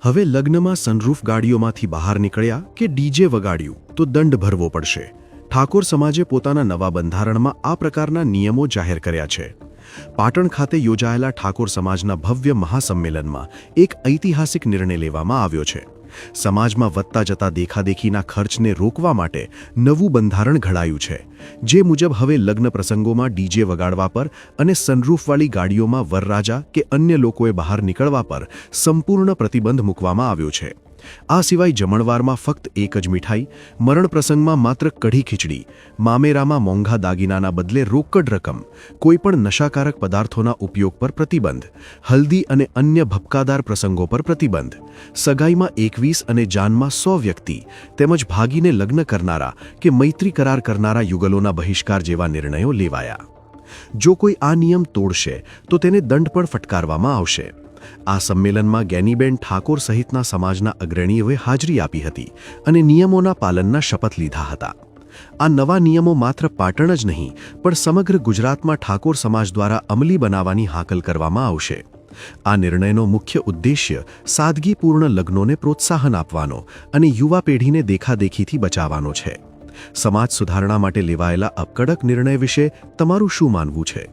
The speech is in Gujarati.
હવે લગ્નમાં સનરૂફ ગાડીઓમાંથી બહાર નીકળ્યા કે ડીજે વગાડ્યું તો દંડ ભરવો પડશે. ઠાકોર સમાજે પોતાના નવા બંધારણમાં આ પ્રકારના નિયમો જાહેર કર્યા છે. પાટણ ખાતે યોજાયેલા ઠાકોર સમાજના ભવ્ય મહાસંમેલનમાં એક ઐતિહાસિક નિર્ણય લેવામાં આવ્યો છે. સમાજમાં વધતા જતા દેખાદેખીના ખર્ચને રોકવા માટે નવું બંધારણ ઘડાયું છે, જે મુજબ હવે લગ્ન પ્રસંગોમાં ડીજે વગાડવા પર અને સનરૂફવાળી ગાડીઓમાં વરરાજા કે અન્ય લોકોએ બહાર નીકળવા પર સંપૂર્ણ પ્રતિબંધ મૂકવામાં આવ્યો છે. આ સિવાય જમણવારમાં ફક્ત એક જ મીઠાઈ, મરણ પ્રસંગમાં માત્ર કઢી ખીચડી, મામેરામાં મોંઘા દાગીનાના બદલે રોકડ રકમ, કોઈપણ નશાકારક પદાર્થોના ઉપયોગ પર પ્રતિબંધ, હલ્દી અને અન્ય ભપકાદાર પ્રસંગો પર પ્રતિબંધ, સગાઈમાં 21 અને જાનમાં 100 વ્યક્તિ તેમજ ભાગીને લગ્ન કરનારા કે મૈત્રી કરાર કરનારા યુગલોના બહિષ્કાર જેવા નિર્ણયો લેવાયા. જો કોઈ આ નિયમ તોડશે તો તેને દંડ પણ ફટકારવામાં આવશે. આ સંમેલનમાં જ્ઞાનીબેન ઠાકોર સહિતના સમાજના અગ્રણીઓએ હાજરી આપી હતી અને નિયમોના પાલનના શપથ લીધા હતા. આ નવા નિયમો માત્ર પાટણ જ નહીં પણ સમગ્ર ગુજરાતમાં ઠાકોર સમાજ દ્વારા અમલી બનાવવાની હાકલ કરવામાં આવશે. આ નિર્ણયનો મુખ્ય ઉદ્દેશ્ય સાદગીપૂર્ણ લગ્નોને પ્રોત્સાહન આપવાનો અને યુવા પેઢીને દેખાદેખીથી બચાવવાનો છે. સમાજ સુધારણા માટે લેવાયેલા આ કડક નિર્ણય વિશે તમારું શું માનવું છે?